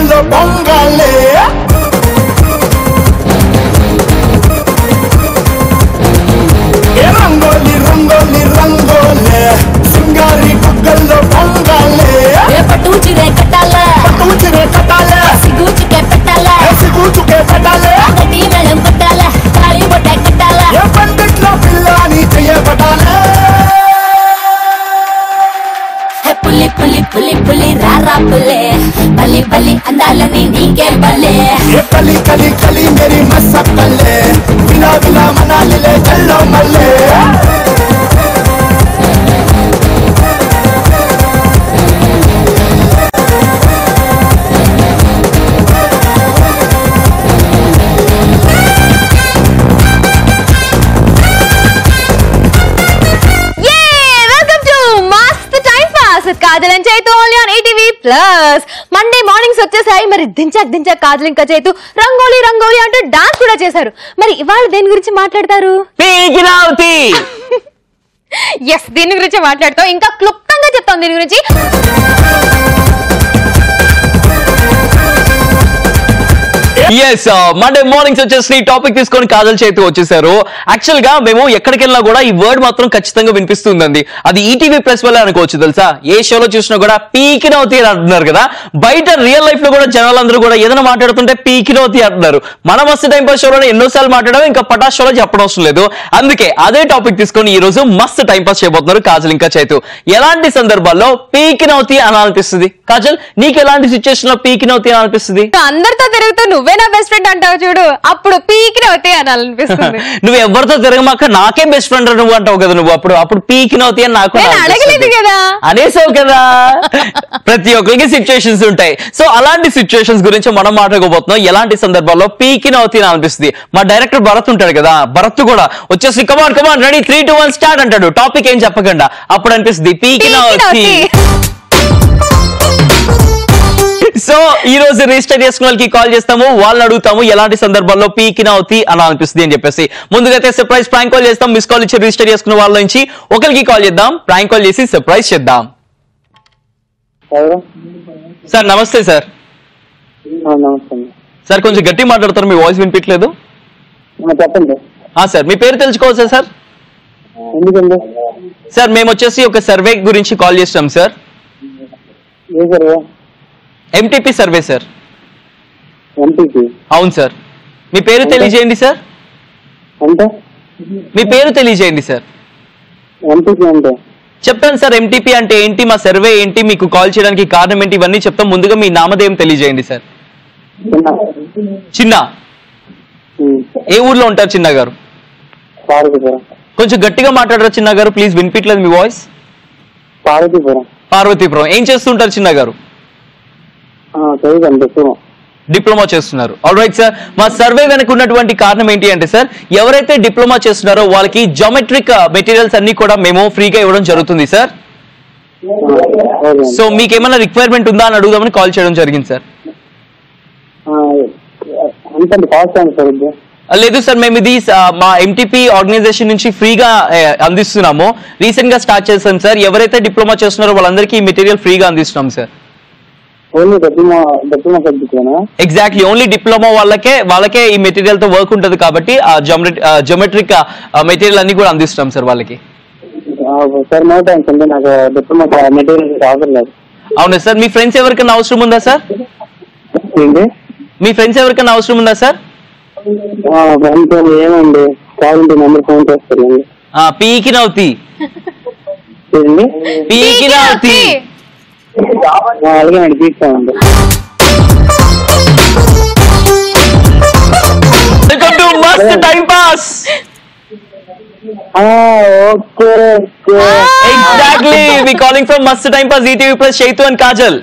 బుగ్గల్లో పొంగాలే రంగోలి రంగోలి రంగోలే సింగారి బుగ్గల్లో పొంగాలే పట్టు చిరే కట్టాలే సిగూచుకే పెట్టాలే గట్టి మేళం కొట్టాలే తాళి బొట్ట కట్టాలే ఏ పండిట్లో పిల్లని చెయ్యబడాలే పులి పులి పులి పులి రారా పులే బలి బలి అందాలని నీకే బలే ఏ కలి కలి కలి మేరీ మసక్కలే విలా విలా మనాలిలే చల్లో మల్లే Kajal and Chaitu only on ETV plus. Monday mornings వచ్చేసాయి. మరి దించాక్ దించాక్ కాజల్ ఇంకా చైతు రంగోలి రంగోలి అంటూ డాన్స్ కూడా చేశారు. మరి ఇవాళ దేని గురించి మాట్లాడతారు? ఎస్, దీని గురించి మాట్లాడతాం. ఇంకా క్లుప్తంగా చెప్తాం దీని గురించి. మండే మార్నింగ్స్ వచ్చేసి టాపిక్ తీసుకొని కాజల్ చైతు వచ్చేసారు. యాక్చువల్ గా మేము ఎక్కడికి వెళ్ళినా కూడా ఈ వర్డ్ మాత్రం ఖచ్చితంగా వినిపిస్తుందండి. అది ఈటీవీ ప్లస్ వల్ల అనుకోవచ్చు తెలుసా. ఏ షోలో చూసినా కూడా పీకినవుతి అని అంటున్నారు కదా. బయట రియల్ లైఫ్ లో కూడా జనాలందరూ కూడా ఏదైనా మాట్లాడుతుంటే పీకినవుతి అంటున్నారు. మన మస్తు టైం పాస్ షోలో ఎన్నోసార్లు మాట్లాడడం, ఇంకా పటాస్ షోలో చెప్పడం అవసరం లేదు. అందుకే అదే టాపిక్ తీసుకొని ఈ రోజు మస్తు టైం పాస్ చేయబోతున్నారు కాజల్ ఇంకా చైతు. ఎలాంటి సందర్భాల్లో పీకినవుతి అని అనిపిస్తుంది? కాజల్, నీకు ఎలాంటి సిచ్యువేషన్ లో పీకినవుతి అని అనిపిస్తుంది? అందరితో తిరుగుతూ నువ్వే నా బెస్ట్ ఫ్రెండ్ అంటావు చూడు, అప్పుడు పీకినవుతి అని అనిపిస్తుంది. నువ్వు ఎవరితో తిరగమాక నాకే బెస్ట్ ఫ్రెండ్ నువ్వు అంటావు కదా. నువ్వు అప్పుడు పీకినవుతి అని నాకు అడగలేదు కదా, అనేసావు కదా. ప్రతి ఒక్కరికి సిచ్యువేషన్స్ ఉంటాయి. సో అలాంటి సిచ్యువేషన్స్ గురించి మనం మాట్లాడుకోబోతున్నాం. ఎలాంటి సందర్భాల్లో పీకినవుతి అని అనిపిస్తుంది. మా డైరెక్టర్ భరత్ ఉంటాడు కదా, భరత్ కూడా వచ్చేసి కమాన్ కమాన్ రెడీ 3 2 1 స్టార్ట్ అంటాడు. టాపిక్ ఏం చెప్పకుండా అప్పుడు అనిపిస్తుంది పీకినవుతి. సో ఈ రోజు రిజిస్టర్ చేసుకున్న వాళ్ళకి కాల్ చేస్తాము, వాళ్ళని అడుగుతాము ఎలాంటి సందర్భాల్లో పీకినవుతి అని అనిపిస్తుంది అని చెప్పేసి. ముందుగా అయితే సర్ప్రైజ్ ప్రాంక్ కాల్ చేస్తాం. మిస్ కాల్ ఇచ్చి రిజిస్టర్ చేసుకున్న వాళ్ళ నుంచి ఒకరికి కాల్ చేద్దాం. ప్రాంక్ కాల్ చేసి సర్ప్రైజ్ చేద్దాం. సార్ నమస్తే సార్. సార్ కొంచెం గట్టి మాట్లాడతారు, మీ వాయిస్ వినిపించలేదు. చెప్పండి సార్ మీ పేరు తెలుసుకోవచ్చా సార్? సార్ మేము వచ్చేసి ఒక సర్వే గురించి కాల్ చేస్తాం సార్. MTP survey sir. అవును సార్. మీ పేరు తెలియజేయండి సార్. మీ పేరు తెలియజేయండి సార్. చెప్తాను సార్ ఎంటీపీ అంటే ఏంటి, మా సర్వే ఏంటి, మీకు కాల్ చేయడానికి కారణం ఏంటి, ఇవన్నీ చెప్తాం. ముందుగా మీ నామధేయం తెలియజేయండి సార్. చిన్న, ఏ ఊర్లో ఉంటారు చిన్న గారు? కొంచెం గట్టిగా మాట్లాడరు చిన్న గారు, ప్లీజ్ వినిపించలేదు మీ వాయిస్. పార్వతీపురం. ఏం చేస్తుంటారు చిన్న గారు? డిప్లొమా చేస్తున్నారు. All right sir. మా సర్వే వెనక ఉన్నటువంటి కారణం ఏంటి అంటే సార్, ఎవరైతే డిప్లొమా చేస్తున్నారో వాళ్ళకి జామెట్రిక్ మెటీరియల్స్ అన్ని కూడా మేము ఫ్రీగా ఇవ్వడం జరుగుతుంది సార్. సో మీకు ఏమైనా రిక్వైర్మెంట్ ఉందా అని అడుగుదామని కాల్ చేయడం జరిగింది సార్. లేదు సార్, మేము ఇది మా ఎంటీపీ ఆర్గనైజేషన్ నుంచి ఫ్రీగా అందిస్తున్నాము. రీసెంట్ గా స్టార్ట్ చేస్తాం సార్. ఎవరైతే డిప్లొమా చేస్తున్నారో వాళ్ళందరికీ ఈ మెటీరియల్ ఫ్రీగా అందిస్తున్నాం సార్. ఎగ్జాక్ట్లీ, ఓన్లీ డిప్లొమా వాళ్ళకే ఈ మెటీరియల్ తో వర్క్ ఉంటుంది కాబట్టి ఆ జియోమెట్రిక్ మెటీరియల్ అన్ని కూడా అందిస్తాం సార్ వాళ్ళకి. అవునా సార్. మీ ఫ్రెండ్స్ ఎవరికైనా అవసరం ఉందా సార్? మీ ఫ్రెండ్స్ ఎవరికైనా అవసరం ఉందా సార్? పీకినవుతి పీకినవుతి. Welcome to Mast time pass. Exactly, we calling from Mast time pass, ETV plus Chaitu and Kajal.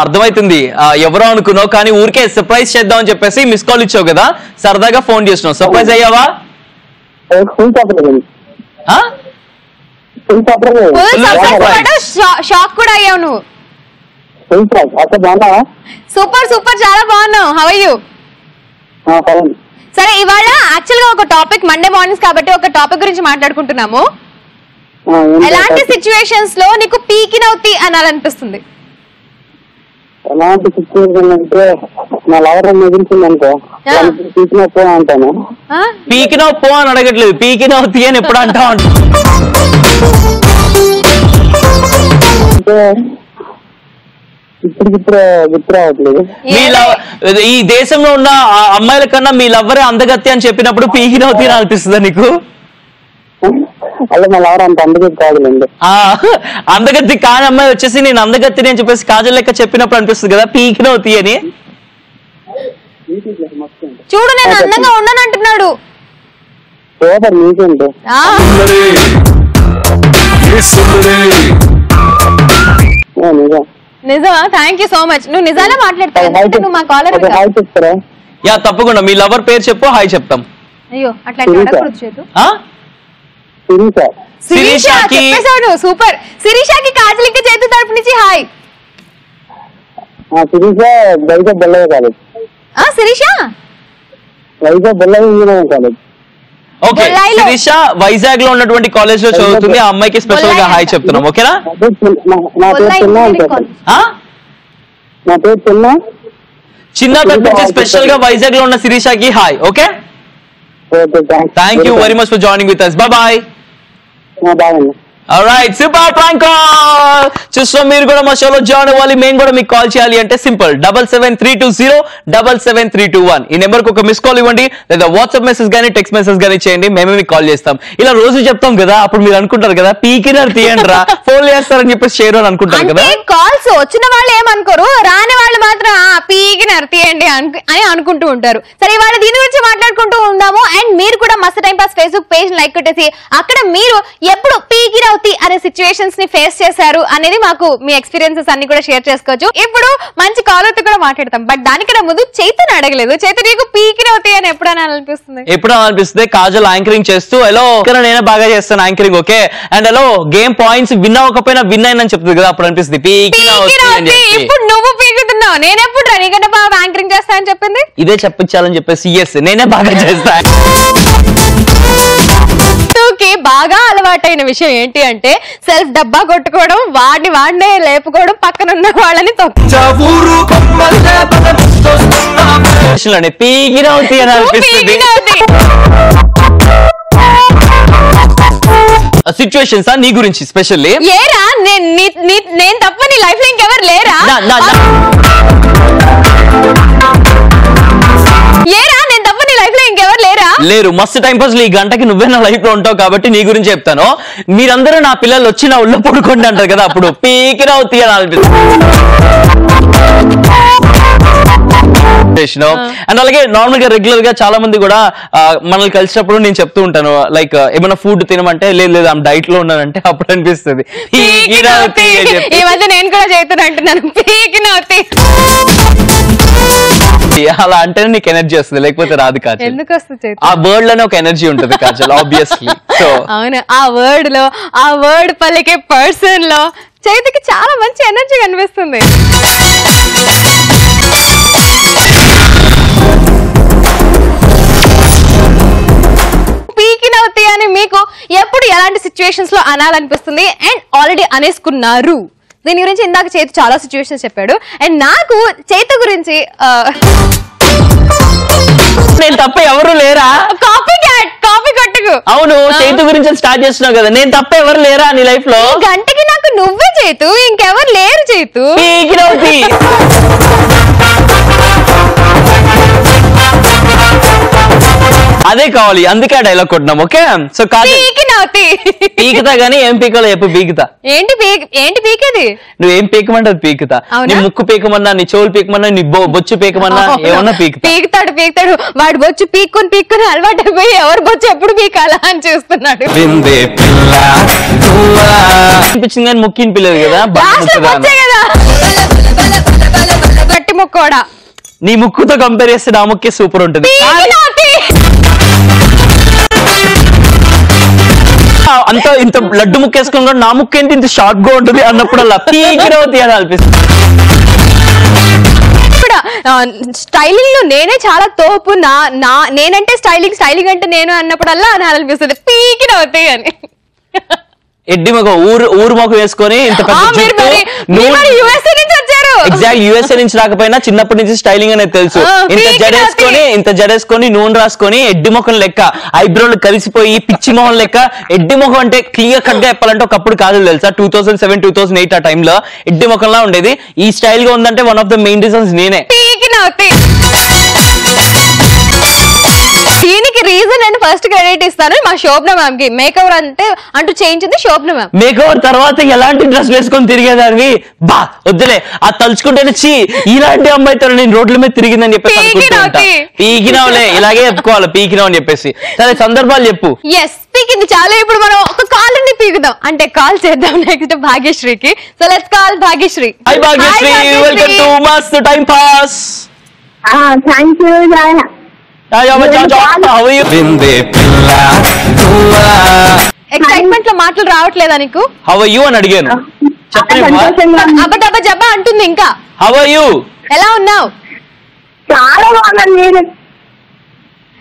అర్థమైతుంది ఎవరో అనుకున్నావు, కానీ ఊరికే సర్ప్రైజ్ చేద్దాం అని చెప్పేసి మిస్ కాల్ ఇచ్చావు కదా, సరదాగా ఫోన్ చేసినావు. సర్ప్రైజ్ అయ్యావా? షాక్ కూడా అయ్యావు నువ్వు. సూపర్ సూపర్, చాలా బాగున్నావు. How are you? సరే, ఇవాళ యాక్చువల్ గా ఒక టాపిక్, మండే మార్నింగ్స్ కాబట్టి ఒక టాపిక్ గురించి మాట్లాడుకుంటున్నాము. ఎలాంటి సిచ్యువేషన్స్ లో నీకు పీకినవుతి అనాలనిపిస్తుంది? ఎలాంటి సిచ్యువేషన్ అంటే నా లవర్ మిగిలించింది అనుకో, పీకినప్పు అంటాను. పీకినవు పో అని అడగట్లేదు, పీకినవుతి అని ఎప్పుడు అంటావు అంటే ఇప్పుడు గుర్తు రావట్లేదు. ఈ దేశంలో ఉన్న అమ్మాయిల కన్నా మీ లవ్వరే అందగత్తి అని చెప్పినప్పుడు పీకినవుతి అని అనిపిస్తుందా నీకు? అలా మా లవర్ అంత అందగత్తి కాదులేండి. అందగత్తి కాని అమ్మాయి వచ్చేసి నేను అందగత్తిని అని చెప్పేసి కాజల్ లెక్క చెప్పినప్పుడు అనిపిస్తుంది కదా పీకినవుతి అని. చూడు నేను అందంగా ఉన్నాను అంటున్నాడు. సూపర్ నీకేంటి నిజమా? Thank you so much. నువ్వు నిజాలే మాట్లాడతావు మా కాలర్. చెప్తారా? యా తప్పకుండా. మీ లవర్ పేరు చెప్పు, హాయ్ చెప్తాం. అయ్యో అట్లా అడగకూడదు చేతు. శిరీష చెప్పేశాడు. సూపర్. శిరీషకి కాజల్ ఇంకా చేతు తరపు నుంచి hi. Sirisha Vizag Bellaiah college. Sirisha Vizag Bellaiah engineering college. Okay, Sirisha Vizag లో ఉన్నటువంటి కాలేజ్ లో చదువుతుంది. ఆ అమ్మాయికి స్పెషల్ గా హాయ్ చెప్తున్నాం. ఓకేనా? నా పేరు చిన్న తరపు నుంచి స్పెషల్ గా వైజాగ్ లో ఉన్న శిరీషకి hi. Okay, thank you very much for joining with us. Bye. Alright, super prank call. చూస్తాం మీరు కూడా మా షోలో జాయిన్ అవ్వాలి, మేము కూడా మీకు కాల్ చేయాలి అంటే సింపుల్ 7732077321 ఈ నెంబర్ కు ఒక మిస్ కాల్ ఇవ్వండి, లేదా వాట్సాప్ మెసేజ్ గానీ టెక్స్ట్ మెసేజ్ గానీ చేయండి, మేమే మీకు కాల్ చేస్తాం. ఇలా రోజు చెప్తాం కదా, అప్పుడు మీరు అనుకుంటారు కదా పీకినర్ తీయండి రా, ఫోన్ చేస్తారని చెప్పేసి షేర్ అని అనుకుంటారు కదా. కాల్స్ వచ్చిన వాళ్ళు ఏమనుకోరు, రాని వాళ్ళు మాత్రం పీకినర్ తీయండి అని అనుకుంటూ ఉంటారు. సరే, ఇవాళ దీని గురించి మాట్లాడుకుంటూ ఉందాము. అండ్ మీరు కూడా మస్త్ time pass Facebook page like కొట్టేసి అక్కడ మీరు ఎప్పుడు పీకినర్ అనే సిచ్యువేషన్స్ ని ఫేస్ చేశారు అనేది మాకు మీ ఎక్స్పీరియన్సెస్ అన్ని కూడా షేర్ చేసుకోవచ్చు. ఇప్పుడు మంచి కాలర్ తో కూడా మాట్లాడతాం. బట్ దానికన్నా ముందు చైతన్య అడగలేదు. చైతన్య నీకు పీకినవుతాయి అని ఎప్పుడు అనిపిస్తుంది? ఎప్పుడు అనిపిస్తుంది? కాజల్ యాంకరింగ్ చేస్తూ హలో నేనే బాగా చేస్తాను anchoring, okay, and hello game points win అవ్వకపోయినా విన్ అయినని చెప్తుంది కదా, అప్పుడు అనిపిస్తుంది పీకినవుతాయి. ఇప్పుడు నువ్వు పీకుతున్నావు, నేను ఎప్పుడు నీకంటే బాగా యాంకరింగ్ చేస్తా అని చెప్పింది. ఇదే చెప్పించాలని చెప్పేసి ఎస్ నేనే బాగా చేస్తాను. బాగా అలవాటైన విషయం ఏంటి అంటే సెల్ఫ్ డబ్బా కొట్టుకోవడం, వాడినే లేపుకోవడం, పక్కన ఉన్న వాళ్ళని పీకినవుతాయి అని అనిపిస్తుంది. సిచ్యువేషన్స్ నీ గురించి స్పెషల్లీ ఏరా నేను తప్ప నీ లైఫ్ లో ఇంకెవరు లేరా? ఏరా నేను తప్ప నీ లైఫ్ లో ఇంకెవరు లేరా? లేరు. మస్తు టైం పాస్ ఈ గంటకి నువ్వే నా లైఫ్ లో ఉంటావు కాబట్టి నీ గురించి చెప్తాను. మీరందరూ నా పిల్లలు వచ్చి నా ఉళ్ళో పడుకోండి అంటారు కదా, అప్పుడు పీకినవుతాయి అని అనిపిస్తుంది. అండ్ అలాగే నార్మల్ గా రెగ్యులర్ గా చాలా మంది కూడా మనల్ని కలిసినప్పుడు నేను చెప్తూ ఉంటాను, లైక్ ఏమైనా ఫుడ్ తినమంటే లేదు డైట్ లో ఉన్నానంటే అప్పుడు అనిపిస్తుంది ఈ మధ్య నేను కూడా చేతున్నా అంటున్నాను పీకినవుతాయి. అలా అంటేనే నీకు ఎనర్జీ వస్తుంది, లేకపోతే రాదు కాజల్. ఎందుకు వస్తుంది? ఆ వర్డ్ లోనే ఒక ఎనర్జీ ఉంటుంది కాజల్, ఆబ్వియస్లీ. సో అవును, ఆ వర్డ్ లో, ఆ వర్డ్ పలికే పర్సన్ లో చైతకి చాలా మంచి ఎనర్జీ కనిపిస్తుంది. పీకినవుతాయి అని మీకు ఎప్పుడు ఎలాంటి సిచ్యువేషన్స్ లో అనాలనిపిస్తుంది? And already అనేసుకున్నారు. దీని గురించి ఇందాక చైతు చాలా సిచ్యువేషన్స్ చెప్పాడు. అండ్ నాకు చైతు గురించి నేను తప్ప ఎవరు లేరా? కాపీ కొట్టుకు. అవును, చైతు గురించి స్టార్ట్ చేస్తున్నావు కదా, నేను తప్ప ఎవరు లేరా నీ లైఫ్ లో? గంటకి నాకు నువ్వే చైతు, ఇంకెవరు లేరు చైతు. పీకినవుతాయి. అదే కావాలి, అందుకే ఆ డైలాగ్ కొట్టినాం. ఓకే, సో పీకుతా గానీ ఏం పీకాలో చెప్పు. పీకుతా ఏంటి పీకేది? నువ్వేం పీకమంటే పీకుతా. నీ ముక్కు పీకమన్నా, నీ చెవులు పీకమన్నా, నీ బొచ్చు పీకమన్నా ఏమన్నా పీకుతాడు. వాడు బొచ్చు పీక్కుని అలవాటు అయిపోయి ఎవరు బొచ్చు ఎప్పుడు పీకాలా అని చూస్తున్నాడు. అనిపించింది కానీ ముక్కు వినిపించలేదు కదా, గట్టి ముక్కు కూడా. నీ ముక్కుతో కంపేర్ చేస్తే నా ముక్కే సూపర్ ఉంటుంది. అంత ఇంత లడ్డు ముక్కేసుకుని కూడా నా ముక్కు ఏంటి ఇంత షార్ట్ గా ఉంటుంది అన్నప్పుడు అలా పీకినవుతాయి అని అనిపిస్తుంది. స్టైలింగ్ లో నేనే చాలా తోపు, నేనంటే స్టైలింగ్ అంటే నేను అన్నప్పుడల్లా అని అనిపిస్తుంది పీకినవుతాయి అని. ఎడ్డి మొగ ఊరు మొగ వేసుకొని ఇంత పెద్ద ఎగ్జాక్ట్ యుఎస్ఏ నుంచి రాకపోయినా చిన్నప్పటి నుంచి స్టైలింగ్ అనేది తెలుసు. ఇంత జడేసుకొని నూనె రాసుకొని ఎడ్డి మొఖం లెక్క ఐబ్రోలు కలిసిపోయి పిచ్చి మొహం లెక్క ఎడ్డి మొఖం అంటే క్లియర్ కట్ గా చెప్పాలంటే ఒకప్పుడు కాదు తెలుసా 2007 2008 ఆ టైంలో ఎడ్డి మొఖంలా ఉండేది. ఈ స్టైల్ గా ఉందంటే one of the main reasons నేనే. దీనికి రీజన్ నేను ఫస్ట్ క్రెడిట్ ఇస్తాను మా శోభన మ్యామ్ కి. మేకవర్ అంటూ చేయించింది శోభన మ్యామ్. మేకవర్ తర్వాత ఎలాంటి డ్రెస్ వేసుకొని తిరిగేదాన్ని బా వద్దులే అది తలుచుకుంటేనే ఇలాంటి అమ్మాయితో నేను రోడ్ల మీద తిరిగిందని చెప్పేసి పీకినావులే ఇలాగే చెప్పుకోవాలి పీకినావు అని చెప్పేసి. సరే సందర్భాలు చెప్పు. ఎస్ పీకింది చాలా. ఇప్పుడు మనం ఒక కాల్ ని పీకుదాం అంటే కాల్ చేద్దాం నెక్స్ట్ భాగ్యశ్రీకి. So let's call Bhagyashri. Hi Bhagyashri, welcome to Mast time pass. Thank you. Excitement లో మాటలు రావట్లేదా నీకు? హౌ ఆర్ యు అని అడిగాను. అబ్బా జబ్బా అంటుంది ఇంకా. How are you? ఎలా ఉన్నావు? చాలా బాగున్నాను.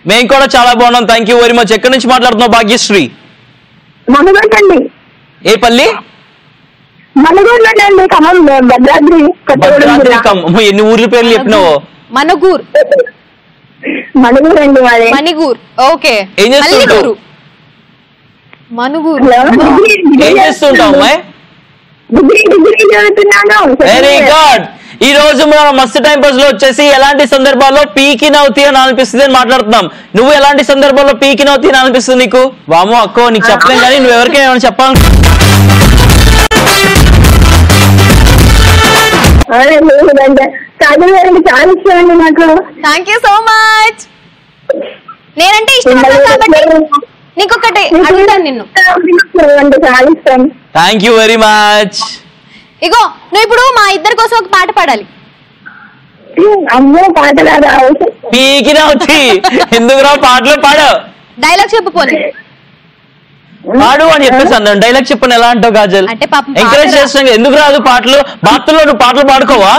మేము కూడా చాలా బాగున్నాం, థ్యాంక్ యూ వెరీ మచ్. ఎక్కడి నుంచి మాట్లాడుతున్నావు భాగ్యశ్రీ? మనగూరండి. ఏ పల్లి? మనగూరులోనండి. ఖమ్మం భద్రాద్రి. ఎన్ని ఊర్ల పేర్లు చెప్పినావు? మనగూర్. మణిగూరు అండి మాది. మణిగూర్. ఓకే. ఏం చేస్తుంటావు? మణిగూర్. ఏం చేస్తుంటావు అమ్మాయి? డిగ్రీ చదువుతున్నాను. Very good. ఈ రోజు మనం మస్తు టైం పాస్ లో వచ్చేసి ఎలాంటి సందర్భాల్లో పీకి నవ్వుతీ అని అనిపిస్తుంది అని మాట్లాడుతున్నాం. నువ్వు ఎలాంటి సందర్భాల్లో పీకి నవ్వుతీ అని అనిపిస్తుంది నీకు? వామో అక్కో నీకు చెప్పలేం కానీ నువ్వు ఎవరికైనా ఏమైనా చెప్పాలి. చాలా ఇష్టం అండి నాకు. Thank you so much. నేనంటే ఇష్టం కాబట్టి నీకొకటి అడుగుతాను నిన్ను. చాలా ఇష్టం. Thank you very much. ఇగో నువ్వు ఇప్పుడు మా ఇద్దరి కోసం ఒక పాట పాడాలి. అమ్మో పాట రాదా? పీకి నవ్వుతీ ఎందుకు రా పాటలు పాడు. డైలాగ్ చెప్పుకోని పాడు అని చెప్పేసి అన్నాను. డైలాగ్ చెప్పని ఎలా అంటావు కాజల్? అంటే పాపం ఎంకరేజ్ చేస్తున్నాను. ఎందుకు రాదు పాటలు? బాత్రూంలో నువ్వు పాటలు పాడుకోవా?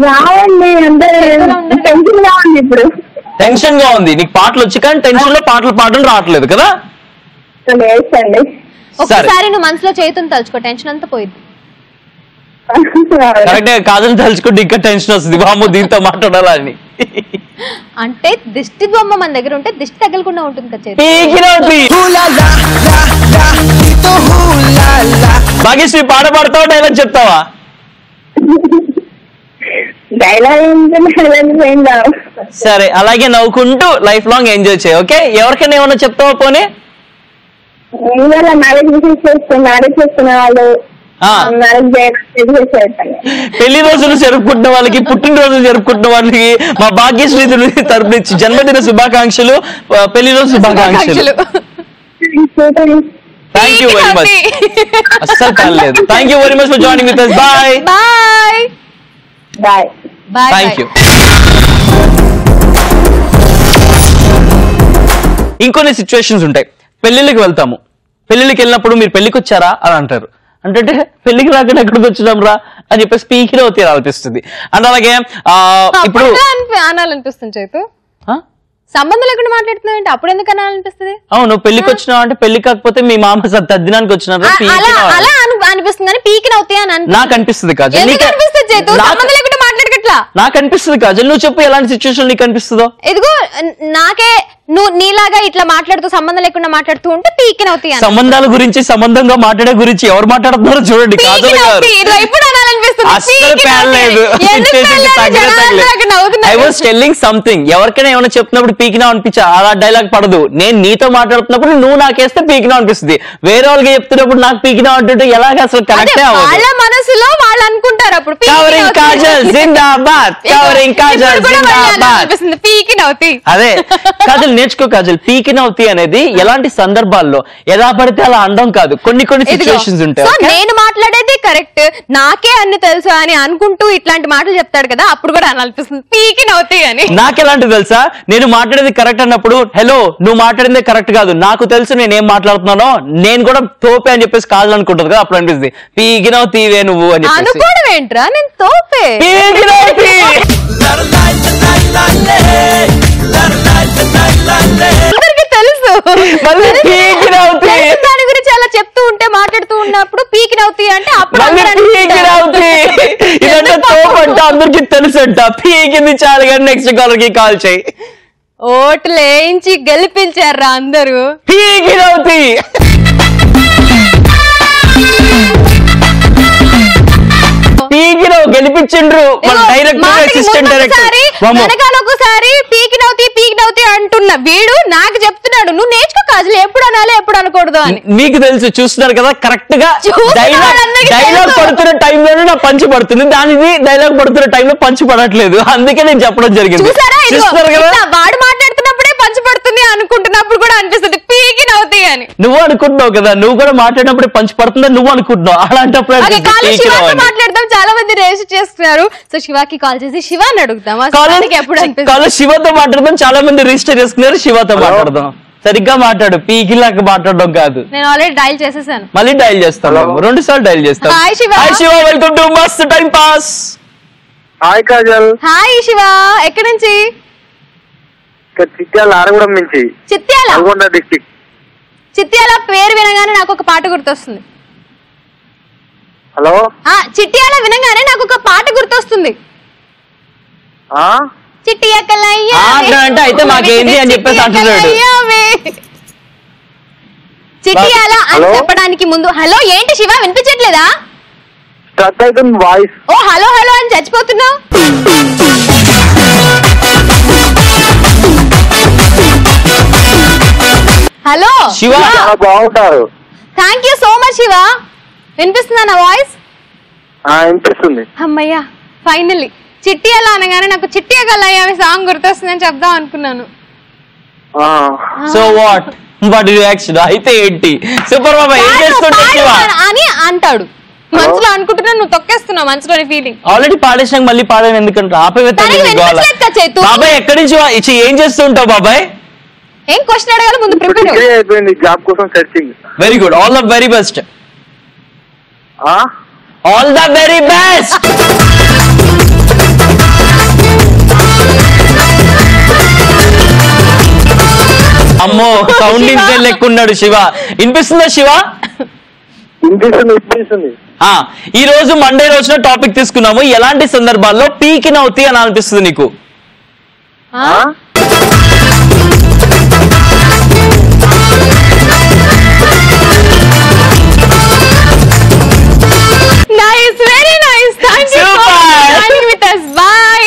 రావండి. అంటే టెన్షన్ గా ఉంది ఇప్పుడు. టెన్షన్ గా ఉంది నీకు పాటలు వచ్చి కానీ టెన్షన్ లో పాటలు పాడడం రావట్లేదు కదా? ఒకసారి నువ్వు మనసులో చేతుని తలుచుకో, టెన్షన్ అంతా పోయింది. కరెక్ట్. కాజల్ తలుచుకుంటే ఇంకా టెన్షన్ వస్తుంది. బామ్మ దీంతో మాట్లాడాలా అని. అంటే దిష్టి బొమ్మ మన దగ్గర ఉంటే దిష్టి తగలకుండా ఉంటుంది కదా. భాగ్యశ్రీ పాట పాడతావా డైలాగ్ చెప్తావా? సరే అలాగే నవ్వుకుంటూ లైఫ్ లాంగ్ ఎంజాయ్ చేయి. ఓకే. ఎవరికైనా ఏమన్నా చెప్తావా పోనీ? మ్యారేజ్ చేసుకునే వాళ్ళు, పెళ్లి రోజులు జరుపుకుంటున్న వాళ్ళకి, పుట్టినరోజులు జరుపుకుంటున్న వాళ్ళకి మా భాగ్యశ్రీ తరపు నుంచి జన్మదిన శుభాకాంక్షలు, పెళ్లి రోజు శుభాకాంక్షలు. Thank you very much. అస్సలు కాలేదు. Thank you very much for joining with us. Bye bye bye bye. Thank you. ఇంకొన్ని సిచ్యువేషన్స్ ఉంటాయి. పెళ్లిళ్ళకి వెళ్తాము. పెళ్లిళ్ళకి వెళ్ళినప్పుడు మీరు పెళ్లికి వచ్చారా అని అంటారు. అంటే పెళ్లికి రాకుండా ఎక్కడికి వచ్చినాం రా అని చెప్పేసి పీకిలో తీరాలనిపిస్తుంది. అండ్ అలాగే ఇప్పుడు అనాలనిపిస్తుంది. చేతు సంబంధం లేకుండా మాట్లాడుతున్నావు అంటే అప్పుడు ఎందుకు అనాలనిపిస్తుంది? అవును పెళ్లికి వచ్చినావు అంటే పెళ్లి కాకపోతే మీ మామ తద్దినానికి వచ్చినారు అలా అనిపిస్తుంది కానీ పీకిన అవుతాయి అని నాకు అనిపిస్తుంది కాజల్. నాకు అనిపిస్తుంది కాజల్. నువ్వు చెప్పు ఎలాంటి సిచ్యువేషన్ నీకు అనిపిస్తుందో. ఇదిగో నాకే నువ్వు నీలాగా ఇట్లా మాట్లాడుతూ సంబంధం లేకుండా మాట్లాడుతూ ఉంటే పీకిన అవుతాయి. సంబంధాల గురించి సంబంధంగా మాట్లాడే గురించి ఎవరు మాట్లాడుతున్నారో చూడండి కాజల్ గారు. I was telling something. ఎవరికైనా ఏమైనా చెప్తున్నప్పుడు పీకినా అనిపించా అలా డైలాగ్ పడదు. నేను నీతో మాట్లాడుతున్నప్పుడు నువ్వు నాకేస్తే పీకినా అనిపిస్తుంది. వేరే వాళ్ళకి చెప్తున్నప్పుడు నాకు పీకినా అంటుంటే ఎలాగ అసలు కనెక్ట్ అవ్వదు. వాళ్ళ మనసులో వాళ్ళు అనుకుంటారు అప్పుడు కవరింగ్ కాజల్ జిందాబాద్, కవరింగ్ కాజల్ జిందాబాద్. పీకిన అవుతాయి. అదే కాజల్ నేర్చుకో కాజల్. పీకిన అవుతాయి అనేది ఎలాంటి సందర్భాల్లో ఎలా పడితే అలా అనడం కాదు. కొన్ని సిచ్యువేషన్స్ ఉంటాయి. నేను మాట్లాడేది కరెక్ట్, నాకే అన్ని తెలుసు అని అనుకుంటూ ఇట్లాంటి మాటలు చెప్తాడు కదా అప్పుడు కూడా అనిపిస్తుంది పీకిన అవుతాయి అని. నాకెలాంటి తెలుసా? నేను మాట్లాడేది కరెక్ట్ అన్నప్పుడు హలో నువ్వు మాట్లాడిందే కరెక్ట్ కాదు, నాకు తెలుసు నేనేం మాట్లాడుతున్నానో, నేను కూడా తోపే అని చెప్పేసి కాజల్ అనుకుంటుంది కదా అప్పుడు అనిపిస్తుంది పీకినవు తీవే నువ్వు అని చెప్పేసి. అనుకోవడం ఏంట్రా నేను తోపే. అందరికి తెలుసు మళ్ళీ పీకినవుతి దాని గురించి అలా చెప్తూ ఉంటే మాట్లాడుతూ ఉన్నప్పుడు పీకినవుతి అంటే అప్పుడు మళ్ళీ పీకినవుతి ఇదంటే తోపంట అందరికి తెలుసంట. పీకింది చాలు కానీ నెక్స్ట్ కాలర్ కి కాల్ చేయి. ఓట్లు వేయించి గెలిపించారా అందరూ. పీకినవుతి పీకినవు గెలిపించిండ్రు మన డైరెక్టర్ అసిస్టెంట్ డైరెక్టర్. వెనకాల ఒకసారి పీకినవుతి అంటున్నా వీడు నాకు చెప్తున్నాడు నువ్వు నేర్చుకో కాజల్ ఎప్పుడు అనాలి ఎప్పుడు అనకూడదు అని. మీకు తెలుసు చూస్తున్నారు కదా కరెక్ట్ గా డైలాగ్ పడుతున్న టైంలోనే నా పంచి పడుతుంది, దానిది డైలాగ్ పడుతున్న టైంలో పంచి పడట్లేదు, అందుకే నేను చెప్పడం జరిగింది. చూస్తున్నారు కదా వాడు మాట్లాడుతున్నప్పుడే పంచి పడుతుంది అనుకుంటున్నప్పుడు కూడా అనిపిస్తుంది పీకినవుతి అని. నువ్వు అనుకుంటున్నావు కదా, నువ్వు కూడా మాట్లాడినప్పుడు పంచి పడుతుందని నువ్వు అనుకుంటున్నావు, అలాంటప్పుడు మాట్లాడదాం. చాలా మంది రిజిస్టర్ చేస్తున్నారు. సో శివాకి కాల్ చేసి శివాని అడుగుతాం ఎప్పుడు అనిపిస్తుంది. శివతో మాట్లాడదాం, చాలా మంది రిజిస్టర్ చేసుకున్నారు. శివతో మాట్లాడదాం. సరిగ్గా మాట్లాడు, పీకిలాగా మాట్లాడడం కాదు. నేను ఆల్రెడీ డైల్ చేసేసాను, మళ్ళీ డైల్ చేస్తాను, 2 సార్లు డైల్ చేస్తాను. Hi Shiva. Hi Shiva, welcome to Mast time pass. Hi Kajal. Hi Shiva, ఎక్కడి నుంచి? చిట్యాల ఆరగూడెం నుంచి. చిట్యాల నల్గొండ డిస్ట్రిక్ట్. చిట్యాల పేరు వినగానే నాకు ఒక పాట గుర్తొస్తుంది. హలో. చిట్యాల వినగానే నాకు ఒక పాట గుర్తొస్తుంది. అంటే అయితే మాకేంటి అని చెప్పేసి అంటున్నాడు. చిట్యాల అని చెప్పడానికి ముందు హలో ఏంటి శివ వినిపించట్లేదా? స్ట్రక్ అవుతుంది వాయిస్. ఓ హలో హలో అని చచ్చిపోతున్నావు. హలో శివ బాగుంటారు. Thank you so much Shiva. వినిపిస్తుందా నా వాయిస్? వినిపిస్తుంది. అమ్మయ్యా ఫైనల్లీ. చిట్టియాల అనగానే నాకు చిట్టియ గల్లయ్య సాంగ్ గుర్తొస్తుందని చెప్దాం అనుకున్నాను. సో వాట్ రియాక్షన్ అయితే ఏంటి? సూపర్ బాబా ఏం చేస్తుంటావు అని అంటాడు. మనసులో అనుకుంటున్నా నువ్వు తొక్కేస్తున్నావు మనసులోని ఫీలింగ్. ఆల్రెడీ పాడేసాక మళ్ళీ పాడాను ఎందుకంటే బాబాయ్ ఎక్కడి నుంచి ఏం చేస్తుంటావు బాబాయ్? ఏం క్వశ్చన్ అడగాలి ముందు ప్రిపేర్ అయిపోయింది జాబ్ కోసం searching. Very good, all the very best. All the very best. అమ్మో సౌండ్ ఇంజనీర్ లెక్క ఉన్నాడు శివ. వినిపిస్తుందా శివ? వినిపిస్తుంది. ఈ రోజు మండే రోజున టాపిక్ తీసుకున్నాము. ఎలాంటి సందర్భాల్లో పీకినవుతి అని అనిపిస్తుంది నీకు? Nice, very nice. Thank you for joining with us. Bye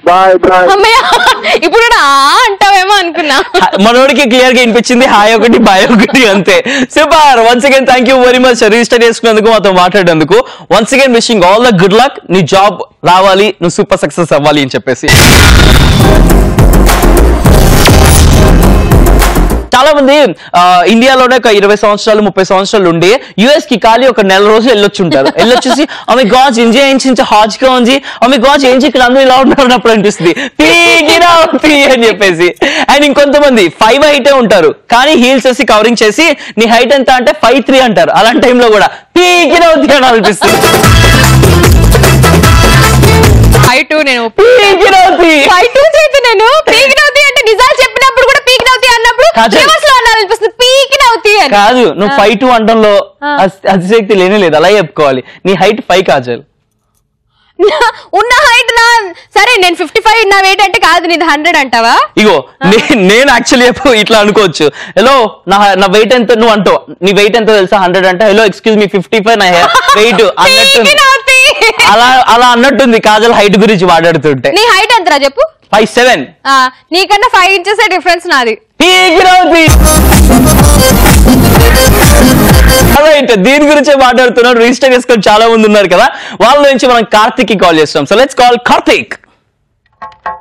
bye bye. అమ్మయ్య ఇప్పుడు అంటావేమో అనుకున్నా. మనోడికి క్లియర్ గా వినిపించింది హాయ్ ఒకటి బాయ్ ఒకటి అంతే. Super. Once again thank you very much register చేసుకున్నందుకు, మాతో మాట్లాడేందుకు. Once again wishing all the good luck. నీ జాబ్ రావాలి, నువ్వు సూపర్ సక్సెస్ అవ్వాలి అని చెప్పేసి. చాలా మంది ఇండియాలోనే ఒక 20 సంవత్సరాలు 30 సంవత్సరాలు ఉండి యుఎస్ కి ఖాళీ ఒక నెల రోజులు వెళ్ళొచ్చుంటారు. వెళ్ళొచ్చేసి ఆమె గాజ్ ఎంజాయ్ చేయించి హాజ్ గా ఉంది, ఆమె గాజ్ ఏంచి ఇక్కడ అందరూ ఇలా ఉన్నప్పుడు అనిపిస్తుంది అని చెప్పేసి. అండ్ ఇంకొంతమంది 5 హైటే ఉంటారు కానీ హీల్స్ వేసి కవరింగ్ చేసి నీ హైట్ ఎంత అంటే 5'3" అంటారు. అలాంటి టైంలో కూడా పీకినవుతి అని అనిపిస్తుంది. నేను పీకినవుతి అంటే నిజాలు చెప్పినప్పుడు కూడా పీకినవుతి అన్నప్పుడు పీకినవుతి కాదు. నువ్వు 5'2" అంటంలో అతిశక్తి లేనే లేదు, అలా చెప్పుకోవాలి. నీ హైట్ 5 కాజల్. ఉన్న హైట్ నా సరే నేను 55, నా వెయిట్ అంటే కాదు నీది 100 అంటావా? ఇగో నేను యాక్చువల్లీ ఇట్లా అనుకోవచ్చు. హలో నా వెయిట్ ఎంత నువ్వు అంటావు, నీ వెయిట్ ఎంత తెలుసా 100 అంటే హలో ఎక్స్క్యూజ్ మీ 55 నా వెయిట్ అన్నట్టు అలా అన్నట్టుంది కాజల్ హైట్ గురించి మాట్లాడుతుంటే. నీ హైట్ ఎంతరా చెప్పు? 5'7". నీకన్నా 5 ఇంచెస్ డిఫరెన్స్ నాది. దీని గురించే మాట్లాడుతున్నాడు. రిజిస్టర్ చేసుకొని చాలా మంది ఉన్నారు కదా, వాళ్ళ నుంచి మనం కార్తిక్ కి కాల్ చేస్తాం. So let's call Karthik.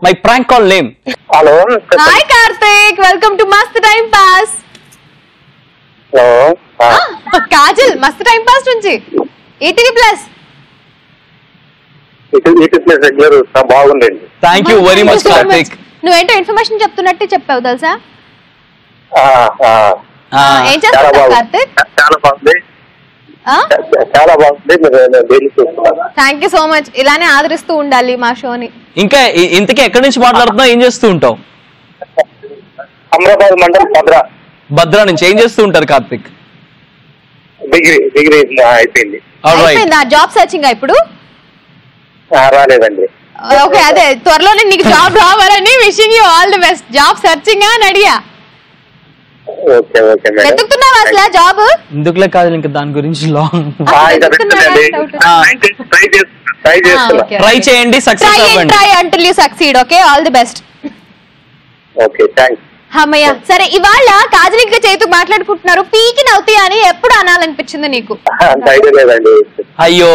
My prank call name. Hello. Hi Karthik, welcome to Mast time pass. Kajal Mast time pass నుంచి ఈటీవీ ప్లస్. బాగుందండి. Thank you very much Karthik. నువ్వేంటో ఇన్ఫర్మేషన్ చెప్తున్నట్టే చెప్పావు తెలుసా? ఏం చేస్తున్నావు కార్తిక్? చాలా బాగుంది. Thank you so much. ఇలానే ఆదరిస్తూ ఉండాలి మా షోని. ఇంకా ఇంతకీ ఎక్కడి నుంచి మాట్లాడుతున్నావు, ఏం చేస్తూ ఉంటావు? అమరాబాద్ మండలం భద్రా నుంచి. ఏం చేస్తూ ఉంటారు కార్తిక్? డిగ్రీ అయిపోయింది. అయిపోయిందా? జాబ్ సర్చింగ్ ఇప్పుడు రాలేదండి. ఓకే, అదే త్వరలోనే నీకు జాబ్ రావాలని wishing you all the best. Job searching అని అడిగా. Okay okay madam. వెతుకుతున్నావా అసలు జాబ్? ఎందుకులే కాదు, ఇంకా దాని గురించి లాంగ్ ట్రై చేయండి, సక్సెస్ అవ్వండి. Try until you succeed. Okay, all the best. Okay thanks. అమ్మయ్య. సరే, ఇవాళ కాజల్ ఇంకా చేతు మాట్లాడుకుంటున్నారు. పీకి నవ్వుతాయి అని ఎప్పుడు అనాలనిపించింది నీకు? అయ్యో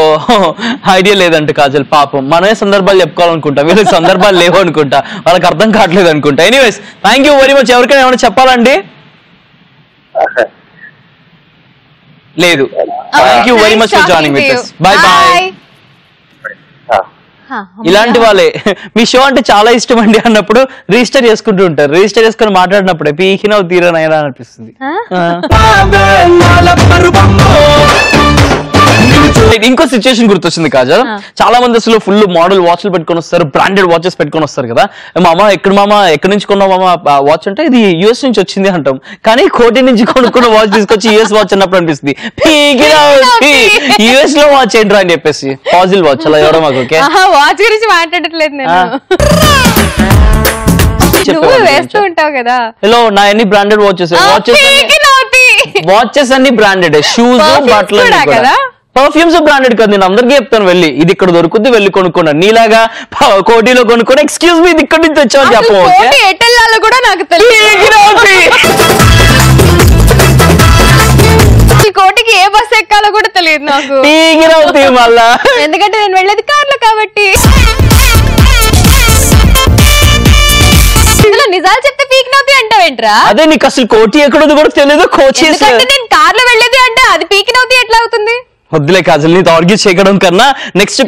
ఐడియా లేదంటే కాజల్ పాపం. మనమే సందర్భాలు చెప్పుకోవాలనుకుంటా, వీళ్ళకి సందర్భాలు లేవు అనుకుంటా, వాళ్ళకి అర్థం కావట్లేదు అనుకుంటా. Anyways thank you very much. ఎవరికైనా ఏమైనా చెప్పాలండి? లేదు. Thank you very much for joining with us. By by. ఇలాంటి వాళ్ళే మీ షో అంటే చాలా ఇష్టం అండి అన్నప్పుడు రిజిస్టర్ చేసుకుంటూ ఉంటారు. రిజిస్టర్ చేసుకుని మాట్లాడినప్పుడే పీకినవు తీరనైనా అనిపిస్తుంది. ఇంకో సిచ్యువేషన్ గుర్తొచ్చింది కాజల్. చాలా మంది అసలు ఫుల్ మోడల్ వాచ్లు పెట్టుకొని వస్తారు, బ్రాండెడ్ వాచెస్ పెట్టుకొని వస్తారు కదా. మామ ఎక్కడి నుంచి కొన్నావు మామ వాచ్ అంటే ఇది యూఎస్ నుంచి వచ్చింది అంటాం. కానీ కోటి నుంచి కొనుక్కున్న వాచ్ తీసుకొచ్చి యూఎస్ వాచ్ అన్నప్పుడు అనిపిస్తుంది యూఎస్ లో వాచ్ ఏంట్రా అని చెప్పేసి. పాజిల్ వాచ్ అలా ఎవరో మాకు. ఓకే, వాచ్ గురించి మాట్లాడట్లేదు నేను. వేస్తూ ఉంటావు కదా. హలో, నా ఎన్ని బ్రాండెడ్ వాచెస్ అన్ని బ్రాండెడ్. షూస్, బట్టలు కదా. పర్ఫ్యూమ్స్ బ్రాండెడ్ కదా. నేను అందరికీ చెప్తాను, వెళ్ళి ఇది ఇక్కడ దొరుకుద్ది వెళ్ళి కొనుక్కున్నాను. నీలాగా కోటిలో కొనుక్కొని ఎక్స్క్యూజ్ మీ ఇది ఇక్కడి నుంచి వచ్చామని చెప్పు. కూడా నాకు కోటికి ఏ బస్ ఎక్కాలో కూడా తెలియదు నాకు. మళ్ళా ఎందుకంటే నేను వెళ్ళేది కార్లో కాబట్టి. నిజాలు చెప్తే పీక్ నవ్వుతాయి అంటావేంట్రా? అదే నీకు అసలు కోటి ఎక్కడో కూడా తెలియదు. కోచి నేను కార్లో వెళ్ళేది అంటే అది పీక్ నవ్వుతాయి ఎట్లా అవుతుంది? వద్దులే కాజల్, నీతో ఆర్గ్యూ చేయడం కన్నా నెక్స్ట్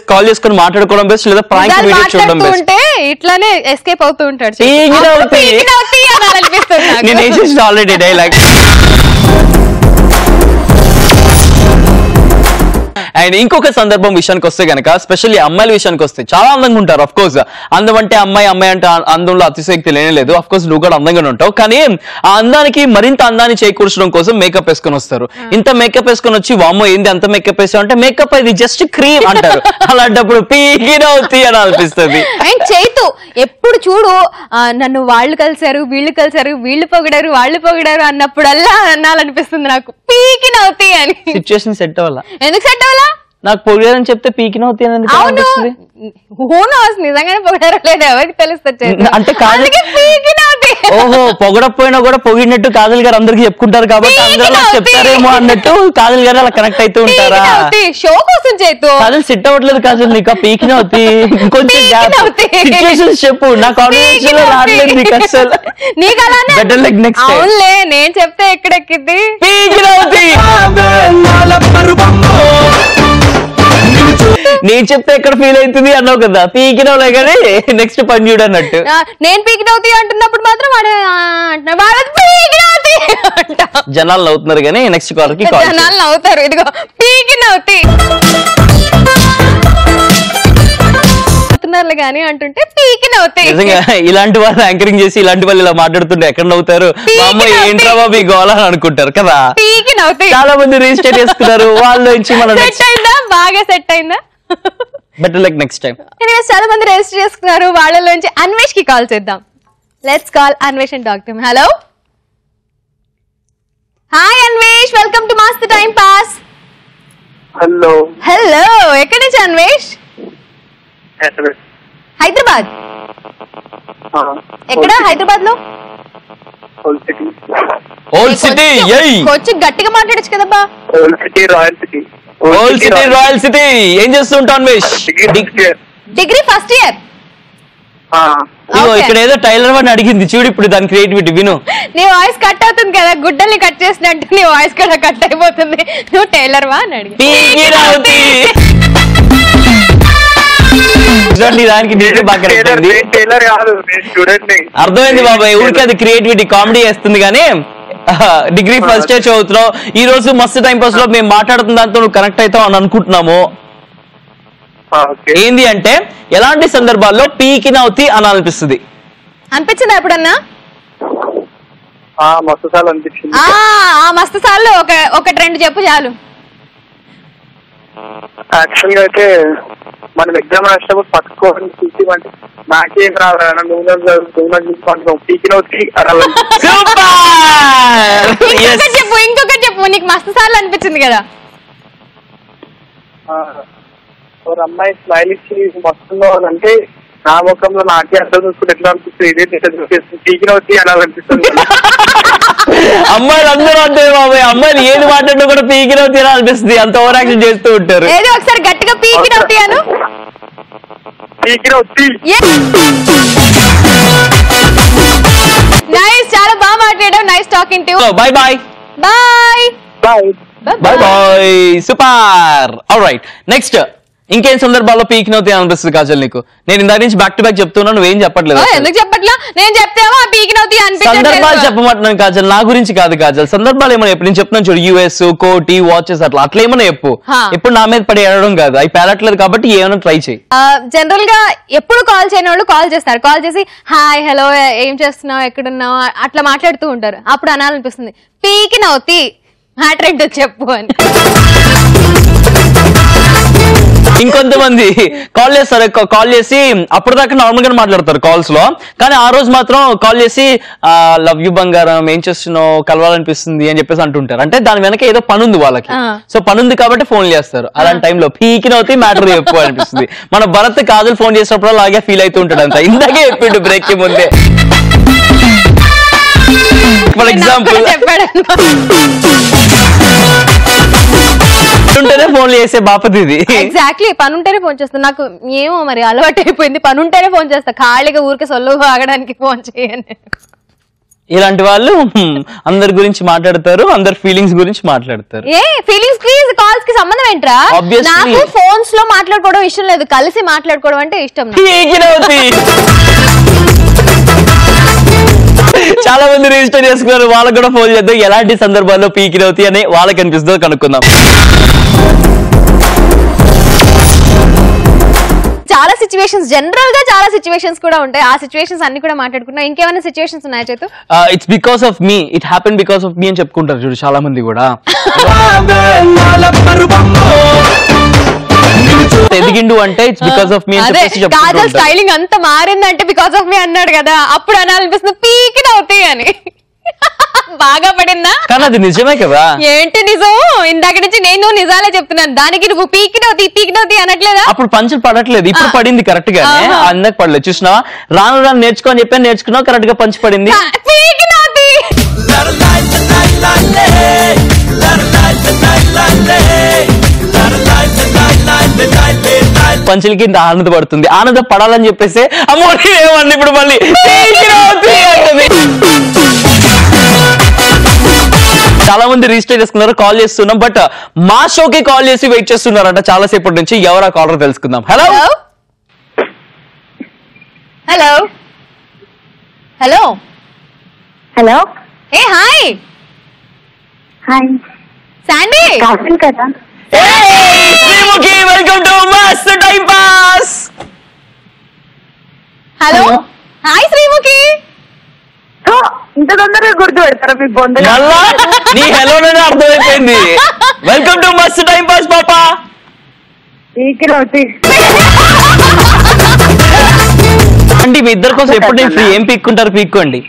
కాల్ చేసుకొని మాట్లాడుకోవడం బెస్ట్, లేదా ప్రాంక్ వీడియో చూడడం బెస్ట్. ఇట్లానే ఎస్కేప్ అవుతూ ఉంటాడు. నేను ఏం చేసిన ఆల్రెడీ డైలాగ్. అండ్ ఇంకొక సందర్భం విషయానికి వస్తే గనక, స్పెషల్లీ అమ్మాయిల విషయానికి వస్తే చాలా అందంగా ఉంటారు. అఫ్ కోర్స్ అందం అంటే అమ్మాయి అంటే అందంలో అతిశయోక్తి లేనేలేదు. అఫ్ కోర్స్ నువ్వు కూడా అందంగానే ఉంటావు. కానీ ఆ అందానికి మరింత అందాన్ని చేకూర్చడం కోసం మేకప్ వేసుకొని వస్తారు. ఇంత మేకప్ వేసుకొని వచ్చి వామ్మో ఏంది అంత మేకప్ వేసావు అంటే, మేకప్ ఇది జస్ట్ క్రీమ్ అంటారు. అలాంటప్పుడు పీకినవుతాయి అని అనిపిస్తుంది. అండ్ చైతు ఎప్పుడు చూడు నన్ను వాళ్ళు కలిసారు, వీళ్ళు పొగిడారు, వాళ్ళు పొగిడారు అన్నప్పుడల్లా అనాలనిపిస్తుంది నాకు పీకినవుతాయి అని. సిచ్యువేషన్ సెట్ అవ్వాలా? ఎందుకు సెట్ అవ్వాలా? నాకు పొగిడారని చెప్తే పీకినవుతాయి అని అనిపిస్తుంది. నిజంగానే పొగిడారో లేదు ఎవరికి తెలుస్తుంది. అంటే ఓహో, పొగడపోయినా కూడా పొగిడినట్టు కాజల్ గారు అందరికి చెప్పుకుంటారు కాబట్టి అందరూ చెప్తారేమో అన్నట్టు కాజల్ గారు అలా కనెక్ట్ అవుతూ ఉంటారా? షో కోసం చేతు కాజల్ సెట్ అవ్వట్లేదు. కాజల్ నీకు పీకినవుతాయి ఇంకొంచెం సిచ్యువేషన్స్ చెప్పు. నా కాన్వర్సేషన్ లో రావట్లేదు నీకు అసలు. నీకు అలానే బెటర్ లైక్ నెక్స్ట్ టైం. అవునులే, నేను చెప్తే ఎక్కడెక్కిద్ది. పీకినవుతాయి నేను చెప్తే ఎక్కడ ఫీల్ అవుతుంది అన్నావు కదా, పీకినవులే కానీ నెక్స్ట్ పని చూడు అన్నట్టు. నేను పీకినవుతాయి అంటున్నప్పుడు మాత్రం జనాలు నవ్వుతున్నారు కానీ నెక్స్ట్ కాల్ కి జనాలు నవ్వుతారు. ఇదిగో పీకినవుతాయి కానీ అంటుంటే పీకినవుతాయి. నిజంగా ఇలాంటి వాళ్ళు యాంకరింగ్ చేసి ఇలాంటి వాళ్ళు ఇలా మాట్లాడుతుంటే ఎక్కడ నవ్వుతారు? అమ్మ ఏంట్రా బాబు ఈ గోళ అని అనుకుంటారు కదా. చాలా మంది రిజిస్టర్ చేసుకున్నారు. వాళ్ళ నుంచి మనం బాగా సెట్ అయిందా? Better like next time. చాలా మంది రిజిస్టర్ చేసుకున్నారు. వాళ్ళలోంచి అన్వేష్ కి కాల్ చేద్దాం. Let's call Anvesh and talk to him. Hello, hi Anvesh, welcome to Mast time pass. Hello hello, ఎక్కడి నుంచి అన్వేష్? హైదరాబాద్. ఎక్కడ హైదరాబాద్ లో? Old city. కొంచెం గట్టిగా మాట్లాడచ్చు కదబ్బా. Old city, royal city. Old city, royal city. ఏం చేస్తుంటావు అన్వేష్? Degree first year. ఇక్కడ ఏదో టైలర్ వాడిని అడిగింది చూడు, ఇప్పుడు దాని క్రియేటివిటీ విను. నీ వాయిస్ కట్ అవుతుంది కదా, గుడ్డల్ని కట్ చేసినట్టు నీ వాయిస్ కూడా కట్ అయిపోతుంది. నువ్వు టైలర్ వా అని అడిగి అర్థమైంది బాబాయ్. ఊరికి అది క్రియేటివిటీ, కామెడీ చేస్తుంది. కానీ డిగ్రీ ఫస్ట్ ఇయర్ చదువుతున్నావు. ఈ రోజు మస్తు టైం పాస్ లో మేము మాట్లాడుతున్న దాంతో నువ్వు కనెక్ట్ అవుతావు అని అనుకుంటున్నాము. ఏంది అంటే, ఎలాంటి సందర్భాల్లో పీకినవుతి అని అనిపిస్తుంది? అనిపించిందా ఎప్పుడన్నా? మస్తు సార్లు అనిపించింది. మస్తు సార్లు ఒకటి రెండు చెప్పు చాలు. యాక్చువల్ గా అయితే మనం ఎగ్జామ్ రాసినప్పుడు పట్టుకోవాలి చూసిమంటే నాకేం రావాలి నువ్వు పీకినవుతి ఇంకొకటి చెప్పు నీకు మస్తు సార్లు అనిపించింది కదా. అమ్మాయి స్మైల్ ఇచ్చి మస్తుందో అంటే నా ముఖంలో నాకే అర్థం చూసుకుంటే ఎట్లా అనిపిస్తుంది, ఇదే పీకినవుతి అనాలనిపిస్తుంది. అమ్మాయిలు అందరూ అంటే బాబాయ్, అమ్మాయిలు ఏది మాట్లాడినా కూడా పీకినవుతి అనిపిస్తుంది, అంత ఓవర్ యాక్షన్ చేస్తూ ఉంటారు. ఏదో ఒకసారి గట్టిగా పీకినవుతి అను. నైస్, చాలా బాగా మాట్లాడావు. Nice talking to you. Bye bye bye bye bye bye. Super. Alright, next ఇంకేం సందర్భాల్లో పీకినవుతాయి అనిపిస్తుంది కాజల్ నీకు? నేను ఇందాక నుంచి బ్యాక్ టు బ్యాక్ చెప్తున్నా, నువ్వేం చెప్పట్లేదు. ఎందుకు చెప్పట్లా? నేను చెప్తేమో పీకినవుతాయి అనిపిస్తుంది. సందర్భాలు చెప్పమంటున్నాను కాజల్, నా గురించి కాదు కాజల్. సందర్భాలు ఏమైనా ఎప్పుడు నేను చెప్తున్నాను చూడు, యూఎస్ కోటి వాచెస్ అట్లా ఏమైనా చెప్పు. ఎప్పుడు నా మీద పడి ఏడడం కాదు, అవి పేరట్లేదు కాబట్టి ఏమైనా ట్రై చేయి. జనరల్ గా ఎప్పుడు కాల్ చేయని వాళ్ళు కాల్ చేస్తారు. కాల్ చేసి హాయ్ హలో ఏం చేస్తున్నావు ఎక్కడున్నావు అట్లా మాట్లాడుతూ ఉంటారు. అప్పుడు అనాలనిపిస్తుంది పీకినవుతి మ్యాటర్ చెప్పు అని. ఇంకొంతమంది కాల్ చేస్తారు, కాల్ చేసి అప్పుడు దాకా నార్మల్ గా మాట్లాడతారు కాల్స్ లో, కానీ ఆ రోజు మాత్రం కాల్ చేసి లవ్ యూ బంగారం ఏం చేస్తున్నావు కలవాలనిపిస్తుంది అని చెప్పేసి అంటుంటారు. అంటే దాని వెనక ఏదో పని ఉంది వాళ్ళకి, సో పని ఉంది కాబట్టి ఫోన్ చేస్తారు. అలాంటి టైంలో పీకినవుతే మ్యాటర్ చెప్పు అనిపిస్తుంది. మన భరత్ కాజల్ ఫోన్ చేసినప్పుడు అలాగే ఫీల్ అవుతూ ఉంటాడు అంత. ఇందాకే చెప్పిండు బ్రేక్ కి ముందే. ఫర్ ఎగ్జాంపుల్ ఉంటేనే ఫోన్ చేసే బాపతి ఇది. ఎగ్జాక్ట్లీ, పని ఉంటేనే ఫోన్ చేస్తా. నాకు ఏమో మరి అలవాటు అయిపోయింది, పని ఉంటేనే ఫోన్ చేస్తా. ఖాళీగా ఊరికే సొల్లు ఆగడానికి ఫోన్ చేయను. ఇలాంటి వాళ్ళు అందరి గురించి మాట్లాడతారు, అందరి ఫీలింగ్స్ గురించి మాట్లాడతారు. ఏ ఫీలింగ్స్ కి కాల్స్ కి సంబంధం ఏంట్రా? నాకు ఫోన్స్ లో మాట్లాడుకోవడం ఇష్టం లేదు, కలిసి మాట్లాడుకోవడం అంటే ఇష్టం. చాలా మంది రిజిస్టర్ చేసుకున్నారు, వాళ్ళకి కూడా ఫోన్ చేద్దాం. ఎలాంటి సందర్భాల్లో పీకినవుతాయి అని వాళ్ళకి అనిపిస్తుందో కనుక్కుందాం. చాలా సిచ్యువేషన్స్, జనరల్ గా చాలా సిచ్యువేషన్స్ కూడా ఉంటాయి. ఆ సిచ్యువేషన్స్ అన్ని కూడా మాట్లాడుకున్నాం. ఇంకేమైనా సిచ్యువేషన్స్ ఉన్నాయా Chaitu? It's because of me, it happen because of me అని చెప్పుకుంటారు చూడు చాలా మంది కూడా. ఎదిగిండు అంటే ఇట్స్ బికాస్ ఆఫ్ మీ అని చెప్పేసి కాజల్ స్టైలింగ్ అంత మారిందంటే బికాస్ ఆఫ్ మీ అన్నాడు కదా, అప్పుడు అనాలనిపిస్తుంది పీకినవుతాయి అని. బాగా పడిందా? కానీ అది నిజమే కదా. ఏంటి నిజం? ఇందాక నుంచి నేను నిజాలే చెప్తున్నాను, దానికి నువ్వు పీకినవుతి అనట్లేదా? అప్పుడు పంచులు పడట్లేదు, ఇప్పుడు పడింది కరెక్ట్ గానే. అందరికి పడలేదు, చూసినావా? రాను రాను నేర్చుకో అని చెప్పి నేర్చుకున్నావు, కరెక్ట్ గా పంచి పడింది. పంచుల కింద ఆనంద పడుతుంది, ఆనంద పడాలని చెప్పేసి అమ్మో ఏమన్నా ఇప్పుడు మళ్ళీ చాలా మంది రిజిస్టర్ చేసుకున్నారు, కాల్ చేస్తున్నాం. బట్ మా షోకి కాల్ చేసి వెయిట్ చేస్తున్నారంట చాలా సేపటి నుంచి. ఎవరా కాలర్ తెలుసుకుందాం. Hello hello hello hello. Hey hi. Hi Sandy కదా. Sreemukhi, welcome to Mast time pass. Hello hi Sreemukhi. ఇంత తొందరగా గుర్తు పెడతారా మీ బొంద? నీ హెలోనే అర్థమైపోయింది. Welcome to Mast time pass పాపా. అంటే మీ ఇద్దరి కోసం ఎప్పుడు నేను ఫ్రీ, ఏం పీక్కుంటారు పీక్కోండి.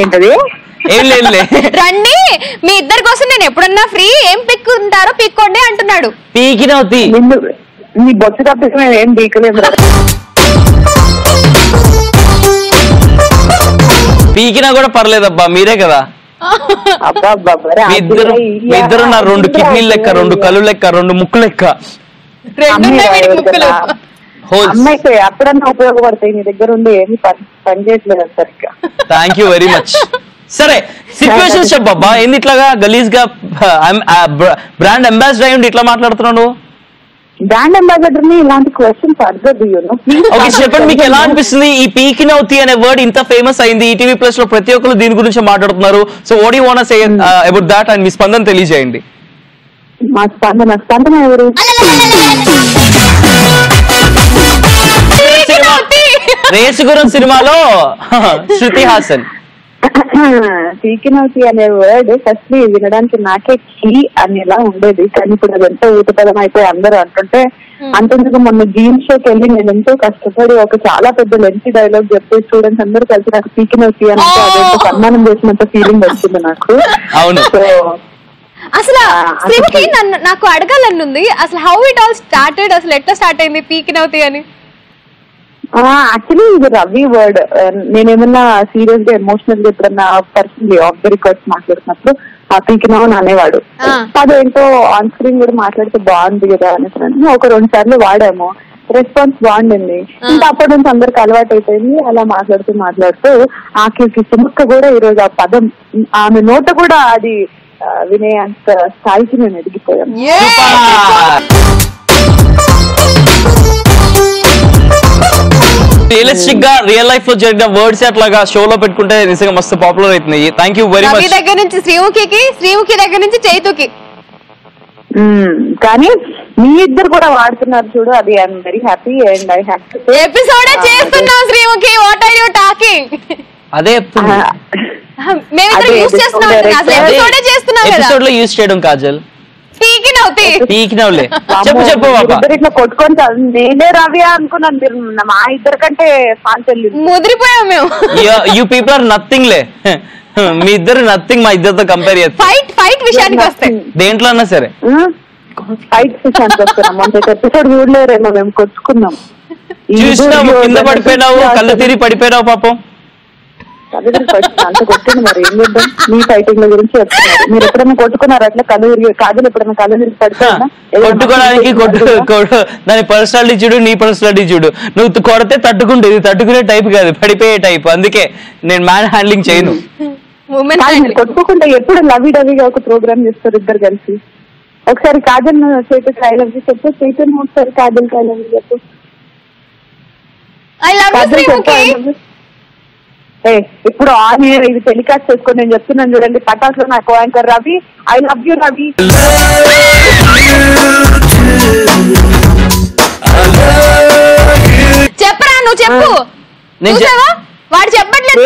ఏంటది? ఏం లేదులే రండి, మీ ఇద్దరి కోసం నేను ఎప్పుడన్నా ఫ్రీ, ఏం పీక్కుంటారో పీక్కోండి అంటున్నాడు. పీకినవుతి నీ బొచ్చు తప్పేసి ఏం పీకలేదు. పీకినా కూడా పర్లేదబ్బా, మీరే కదా. ఇద్దరు నా 2 కిడ్నీలు లెక్క, 2 కళ్ళు లెక్క, 2 ముక్కు లెక్క. అమ్మాయికి అప్పుడన్నా ఉపయోగపడతాయి, మీ దగ్గర ఉండి ఏమి పని చేయట్లేదు సరిగ్గా. Thank you very much. సరే సిచ్యువేషన్స్ చెప్పబ్బా, ఏంది ఇట్లాగా గలీజ్ గా బ్రాండ్ అంబాసిడర్ అయ్యి ఇట్లా మాట్లాడుతున్నావు? బ్రాండ్ అంబాసిడర్ ని ఇలాంటి క్వశ్చన్స్ అడగదు. ఓకే చెప్పండి, మీకు ఎలా అనిపిస్తుంది ఈ పీకినవుతి అనే వర్డ్ ఇంత ఫేమస్ అయింది? ఈటీవీ ప్లస్ లో ప్రతి ఒక్కరు దీని గురించి మాట్లాడుతున్నారు. So what you want to say about that and మీ స్పందన తెలియజేయండి. మా స్పందన ఎవరు? రేసుగురం సినిమాలో శృతి హాసన్. పీకినవుతి అనే వర్డ్ ఫస్ట్ వినడానికి నాకే కీ అనేలా ఉండేది, కానీ ఇప్పుడు అది ఎంతో ఊతపదం అయిపోయి అందరూ అంటుంటే అంతెందుకు మొన్న జీన్స్ షోకి వెళ్ళి నేను ఎంతో కష్టపడి ఒక చాలా పెద్ద లెంత్ డైలాగ్ చెప్తే స్టూడెంట్స్ అందరూ కలిసి నాకు పీకినవుతి అంటే అదేంటో సన్మానం చేసినంత ఫీలింగ్ వచ్చింది నాకు. సో అసలు నాకు అడగాలని ఉంది, అసలు హౌ ఇట్ ఆల్ స్టార్టెడ్, అసలు ఎట్లా స్టార్ట్ అయింది పీకినవుతి అని? యాక్చువల్లీ ఇది రవి వర్డ్. నేనేమన్నా సీరియస్ గా ఎమోషనల్ గా ఎప్పుడన్నా పర్సనలీ ఆఫ్ ద రికార్డ్స్ మాట్లాడుతున్నప్పుడు పీకినావు అని అనేవాడు. అదేంటో ఆన్ స్క్రీన్ కూడా మాట్లాడితే బాగుంది కదా అనేసి ఒక 2 సార్లు వాడాము, రెస్పాన్స్ బాగుండింది. ఇంకా అప్పటి నుంచి అందరికి అలవాటు అయిపోయింది. అలా మాట్లాడుతూ ఆఖరికి సుముక్క కూడా ఈరోజు ఆ పదం ఆమె నోట కూడా అది వినే అంత స్థాయికి మేము ఎదిగిపోయాం. రియలిస్టిక్ గా రియల్ లైఫ్ లో జరిగిన వర్డ్స్ అట్లాగా షోలో పెట్టుకుంటే నిజంగా మస్తు పాపులర్ అవుతున్నాయి. Thank you very much. దగ్గర నుంచి శ్రీముఖి దగ్గర నుంచి చైతుకి. కానీ మీ ఇద్దరు కూడా వాడుతున్నారు చూడు, అది I'm very happy and I have two episode చేస్తున్నాం Sreemukhi. What are you talking? అదే మేమిద్దరం యూస్ చేస్తున్నాం కదా, అసలు ఎపిసోడ్ చేస్తున్నాం కదా. ఎపిసోడ్ లో యూస్ చేయడం కాజల్ పీకినవులే. చెప్పు పాప. ఇట్లా కొట్టుకొని నేనే రవి అనుకున్నాను, మీరు మా ఇద్దరు కంటే ముదిరిపోయాం మేము. యూ పీపుల్ ఆర్ నథింగ్ లే, మీ ఇద్దరు నథింగ్ మా ఇద్దరితో కంపేర్ చేస్తే. ఫైట్ విషయానికి వస్తే దేంట్లో అన్నా సరే ఫైట్ విషయానికి వస్తున్నాం. ఎపిసోడ్ చూడలేరేమో, మేము కొట్టుకున్నాం, చూసినాము, కింద పడిపోయినావు, కళ్ళు తిరిగి పడిపోయినావు పాపం. అంత కొట్టింది, మరి ఏం చేద్దాం. మీ ఫైటింగ్ గురించి చెప్తున్నారు. మీరు ఎప్పుడైనా కొట్టుకున్నారు అట్లా కాదు ఎప్పుడైనా కళ్ళు తిరిగి పడిపోయినా? కొట్టుకోవడానికి దాని పర్సనాలిటీ చూడు, నీ పర్సనాలిటీ చూడు. నువ్వు కొడితే తట్టుకుంటే, ఇది తట్టుకునే టైప్ కాదు, పడిపోయే టైప్. అందుకే నేను మ్యాన్ హ్యాండ్లింగ్ చేయను. కొట్టుకుంటే ఎప్పుడు లవీ డవీగా ఒక ప్రోగ్రామ్ చేస్తారు ఇద్దరు కలిసి. ఒకసారి కాజల్ చేతికి ఐ లవ్ యూ చెప్పు, చేతులు ఒకసారి కాజల్ ఐ లవ్ యూ చెప్పు. ఇప్పుడు ఆన్ ఎయిర్ ఇది టెలికాస్ట్ చేసుకొని నేను చెప్తున్నాను చూడండి, పటాసులో నాకు anchor Ravi, I love you Ravi. చెప్పరా, నువ్వు చెప్పు. వాడు చెప్పట్లేదు.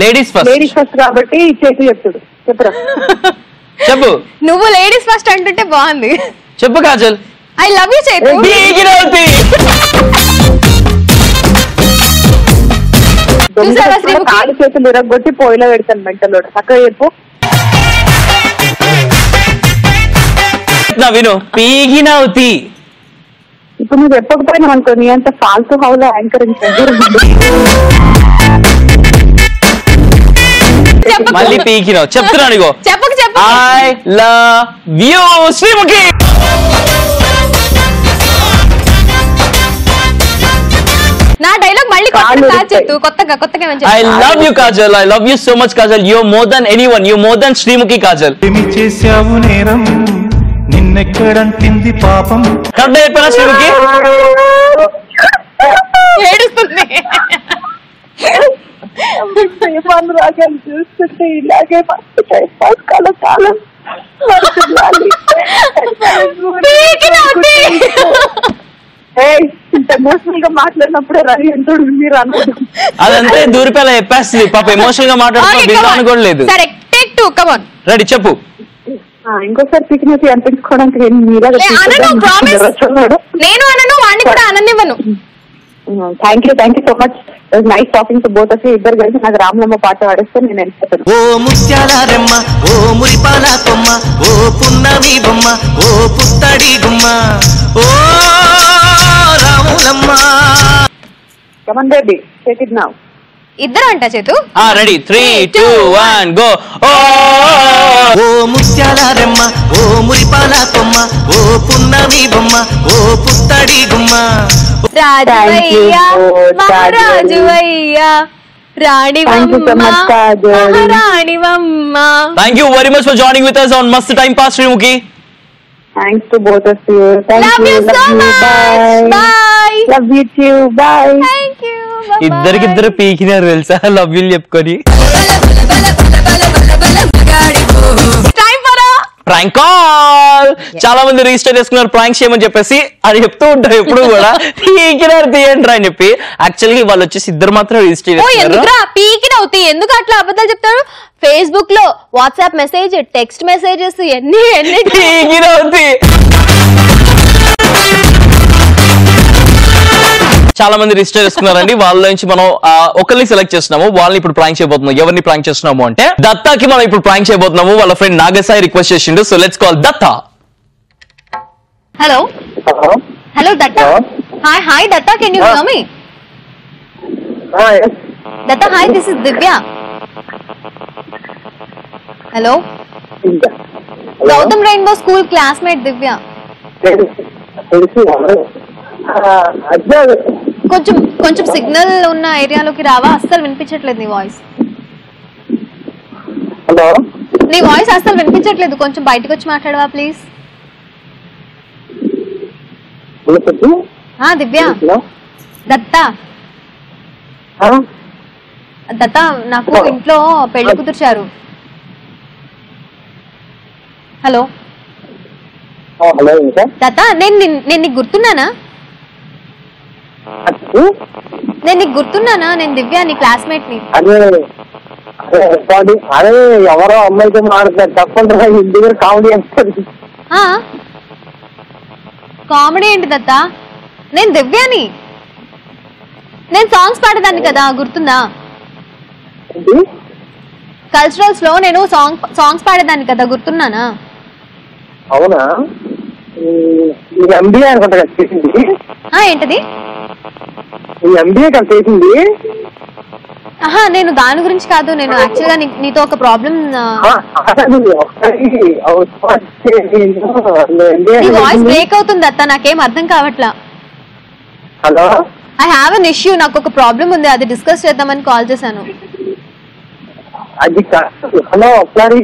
లేడీస్ ఫస్ట్ కాబట్టి చేతి చెప్తాడు. చెప్పరా చెప్పు. నువ్వు లేడీస్ ఫస్ట్ అంటుంటే బాగుంది. చెప్పు కాజల్. ఐ లవ్ యూ చేతు. కాళ్ళు చేతులు ఇరగొట్టి పోయిలో పెడతాను మెంటలో. చక్కగా చెప్పు. విను, పీగినవుతి. ఇప్పుడు నువ్వు చెప్పకపోయినా అనుకో, నీ అంత ఫాల్తూ హౌలో యాంకరింగ్ మళ్ళీ పీకినావు. చెప్తున్నాను ఇగో, ఐ లవ్ యూ శ్రీముఖి. నా డైలాగ్ మళ్ళీ కొత్తగా I love you Kajal, I love you so much Kajal. You more than anyone, you more than Sreemukhi Kajal. చేసావు నేరం, నిన్నెక్కడంటింది పాపం. కరెక్ట్ చెప్పానా శ్రీముఖి? ఏడుస్తుంది. రాగాలు చూస్తుంటే ఇలాగే కాలం కాలం ఎమోషనల్ గా మాట్లాడినప్పుడే రవి ఎంతో మీరు అనుకుంటారు. అదంతే దూరిపేలా చెప్పేస్తుంది పాప. ఎమోషనల్ గా మాట్లాడుతున్నా కూడా లేదు. రెడీ చెప్పు. ఇంకోసారి పిక్నిక్ అనిపించుకోవడానికి నేను అనను, వాడిని కూడా అననివ్వను. Thank you so much. Nice talking to both of you. ఇద్దరు కలిసి నాకు రామలమ్మ పాట పాడిస్తే నేను వెళ్ళిపోతాను. ఓ ముత్యాలమ్మ, ఓ మురిపాల కొమ్మ, ఓ పున్నమి బొమ్మ, ఓ పుత్తడి గుమ్మ, ఓ Ramulamma. Come on baby, take it now. ఇద్దరు అంట చేతు. Ready 3, 2, 1 go. ఓ ముత్యాలమ్మ, ఓ మురిపాల కొమ్మ, ఓ పున్నమి బొమ్మ, ఓ పుత్తడి గుమ్మ. రాజువయ్యా మహారాజువయ్యా రాణివమ్మ. Thank you very much for joining with us on Mast Time Pass Srimuki. Thanks to both of you. Love you so much. Bye. Love you too. Bye. Thank you. ఇద్దరికిద్దరు పీకినారు తెలుసా లవ్ యూ చెప్పుకొని. Time for a prank call. చాలా మంది register చేసుకున్నారు prank చేయమని చెప్పేసి అది చెప్తూ ఉంటారు ఎప్పుడు కూడా పీకినారు తీయండి అని చెప్పి. యాక్చువల్గా వాళ్ళు వచ్చేసి ఇద్దరు మాత్రం రిజిస్టర్ చేసుకున్నారు. పీకిన అవుతాయి ఎందుకు అట్లా అబద్ధాలు చెప్తారు? ఫేస్బుక్ లో వాట్సాప్ మెసేజ్, టెక్స్ట్ మెసేజెస్ ఎన్ని పీకిన అవుతాయి. చాలా మంది రిజిస్టర్ చేసుకున్నారండి. వాళ్ళ నుంచి మనం ఒకరిని సెలెక్ట్ చేస్తున్నాము. వాళ్ళని ఇప్పుడు ప్రాంక్ చేయబోతున్నాం. ఎవరిని ప్రాంక్ చేస్తున్నాము అంటే దత్తాకి మనం ఇప్పుడు ప్రాంక్ చేయబోతున్నాము. వాళ్ళ ఫ్రెండ్ నాగసాయి రిక్వెస్ట్ చేసిండు. So let's call Datta. Hello hello Datta. Hi Datta, can you hear me? Datta hi, this is Divya. Hello, Gautam rainbow school classmate Divya. కొంచెం సిగ్నల్ ఉన్న ఏరియాలోకి రావా? అస్సలు వినిపించట్లేదు నీ వాయిస్. హలో, నీ వాయిస్ అస్సలు వినిపించట్లేదు. కొంచెం బయటకు వచ్చి మాట్లాడవా ప్లీజ్? దివ్య, దత్తా దత్తా, నాకు ఇంట్లో పెళ్లి కుదిర్చారు. హలో దత్తా, నేను నీకు గుర్తున్నానా? నేను దివ్య, నీ క్లాస్మేట్ ని. అదే ఎవరో అమ్మాయితో మాట్లాడుతున్నారు తప్పకుండా ఇంటి దగ్గర కామెడీ చేస్తారు. కామెడీ ఏంటి దత్తా? నేను దివ్యాని. నేను సాంగ్స్ పాడేదాన్ని కదా, గుర్తుందా? కల్చరల్స్ లో నేను సాంగ్స్ పాడేదాన్ని కదా, గుర్తున్నానా? అవునా? ఎంబీఏ అనుకుంటా కదా చేసింది. ఏంటది? ఎంబీఏ కదా చేసింది. నేను దాని గురించి కాదు. నేను యాక్చువల్ గా నీతో ఒక ప్రాబ్లం. వాయిస్ బ్రేక్ అవుతుంది దత్తా, నాకేం అర్థం కావట్లా. Hello, I have an issue. నాకు ఒక ప్రాబ్లం ఉంది, అది డిస్కస్ చేద్దామని కాల్ చేశాను. అది హలో, ఒకసారి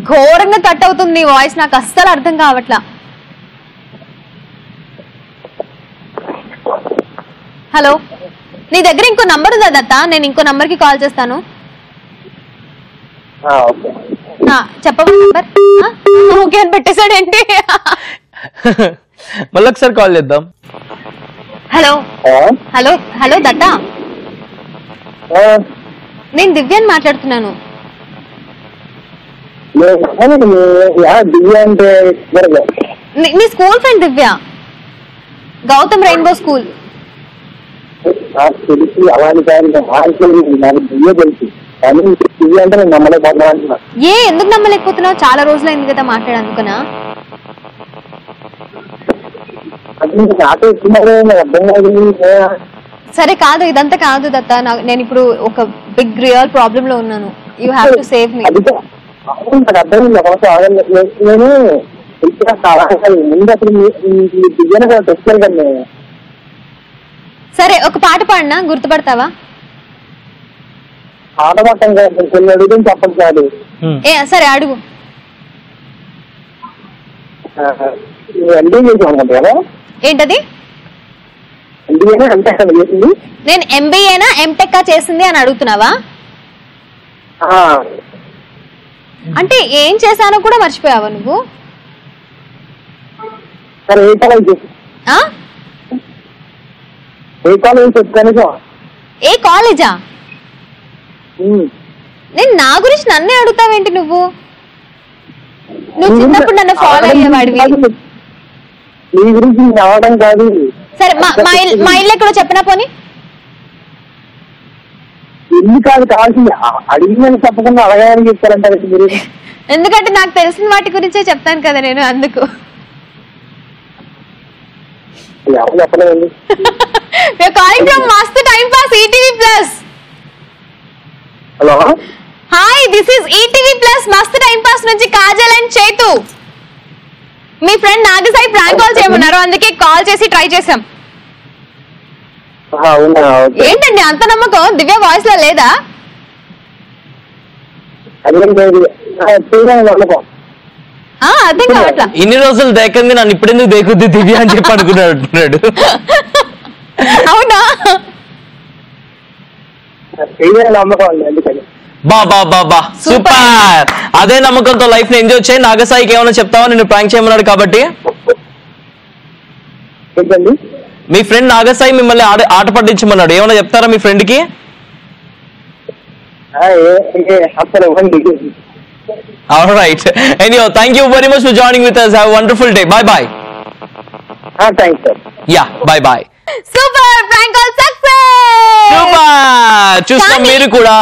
ఘోరంగా కట్ అవుతుంది నీ వాయిస్, నాకు అస్సలు అర్థం కావట్లా. హలో, నీ దగ్గర ఇంకో నంబర్ ఉందా దత్తా? నేను ఇంకో నంబర్ కి కాల్ చేస్తాను. చెప్పవా నంబర్? ఓకే అని పెట్టేశాడేంటి? మళ్ళీ ఒకసారి కాల్ చేద్దాం. హలో హలో హలో దత్తా, నేను దివ్యాని మాట్లాడుతున్నాను. నీ స్కూల్ ఫ్రెండ్ దివ్య, గౌతమ్ రెయిన్బో స్కూల్. ఎందుకు నమ్మలేకపోతున్నావు? చాలా రోజులైంది కదా మాట్లాడనుకున్నా. సరే కాదు, ఇదంతా కాదు దత్తా. నేను ఇప్పుడు ఒక బిగ్ రియల్ ప్రాబ్లమ్ లో ఉన్నాను. You have to save me. సరే ఒక పాట పాడినా గుర్తుపడతావా? చెప్పండి కాదు. సరే అడుగు. ఏంటది? నేను ఎంబీఏనా ఎంటెక్ చేసింది అని అడుగుతున్నావా? అంటే ఏం చేశానో కూడా మర్చిపోయావా నువ్వు? ఏ కాలేజా? నేను నా గురించి నన్నే అడుగుతావేంటి నువ్వు? నువ్వు చిన్నప్పుడు నన్ను ఫాలో అయ్యేవాడివి. సరే మా ఇల్లు ఎక్కడో చెప్పనా పోనీ? ఇల్లు కాదు కావాల్సింది, అడిగిందని చెప్పకుండా అడగాలని చెప్తారంటారు మీరు. ఎందుకంటే నాకు తెలిసిన వాటి గురించే చెప్తాను కదా నేను, అందుకు. చెప్పలేదండి. మస్త్ time pass ETV plus. Hello hi, this is ETV plus మస్త్ టైం పాస్ నుంచి కాజల్ అండ్ చేతు. మీ ఫ్రెండ్ నాగసాయి ప్రాంక్ కాల్ చేయమన్నారు, అందుకే కాల్ చేసి ట్రై చేసాం. ఏంటండి అంత నమ్మకం? దివ్య వాయిస్ లో లేదా? అర్థం కావట్లా. ఇన్ని రోజులు దేకంది నన్ను ఇప్పుడెందుకు దేకుద్ది దివ్య అని చెప్పి అనుకున్నాడు. అవునా? ఏదైనా నమ్మకం ఉంది అందుకని. బా సూపర్. అదే నమ్మకంతో లైఫ్ ని ఎంజాయ్ చేయి. నాగసాయికి ఏమైనా చెప్తావా నిన్ను ప్రాంక్ చేయమన్నాడు కాబట్టి? ఏంటండి? మీ ఫ్రెండ్ నాగసాయి మిమ్మల్ని ఆట పట్టించమన్నాడు, ఏమైనా చెప్తారా మీ ఫ్రెండ్ కి? అసలు All right. Anyhow, thank you very much for joining with us. Have a wonderful day. Bye bye. Thanks sir. Yeah, bye bye. Super prank call success. Super. చూస్తాం మీరు కూడా.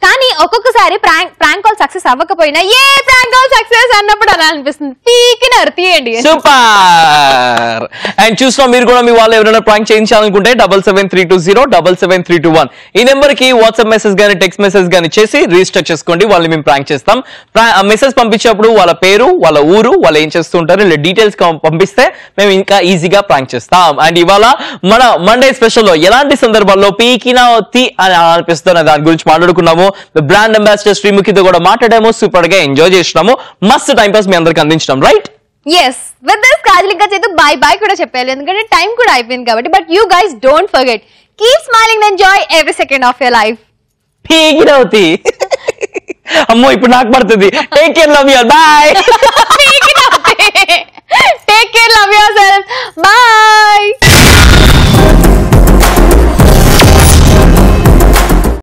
కానీ ఒక్కొక్కసారి ప్రాంక్ కాల్ సక్సెస్ అవ్వకపోయినా ఏ prank call success అన్నప్పుడు అలా అనిపిస్తుంది, పీకిన తీయండి. సూపర్. అండ్ చూస్తాం మీరు కూడా మీ వాళ్ళు ఎవరైనా ప్రాంక్ చేయించాలనుకుంటే 7732077321 ఈ నెంబర్ కి వాట్సాప్ మెసేజ్ గానీ టెక్స్ట్ మెసేజ్ గానీ చేసి రిజిస్టర్ చేసుకోండి. వాళ్ళని మేము ప్రాంక్ చేస్తాం. మెసేజ్ పంపించేప్పుడు వాళ్ళ పేరు, వాళ్ళ ఊరు, వాళ్ళు ఏం చేస్తుంటారు ఇలా డీటెయిల్స్ పంపిస్తే మేము ఇంకా ఈజీగా ప్రాంక్ చేస్తాం. అండ్ ఇవాళ మన మండే స్పెషల్ లో ఎలాంటి సందర్భాల్లో పీకినా ఒత్తి అని అనిపిస్తున్న దాని గురించి మాట్లాడుకున్నాము. బ్రాండ్ అంబాసిడర్ శ్రీముఖితో కూడా మాట్లాడాము, సూపర్ గా ఎంజాయ్ చేసినాము, మస్తు టైం పాస్ మీ అందరికి అందించడం. Right? Yes, with this Kajal ఇంకా చేతు బై బై కూడా చెప్పాలి, ఎందుకంటే టైం కూడా అయిపోయింది కాబట్టి. But you guys don't forget, keep smiling and enjoy every second of your life. పీకినా ఒత్తి. అమ్మో ఇప్పుడు నాకు పడుతుంది. Take care, love you, by.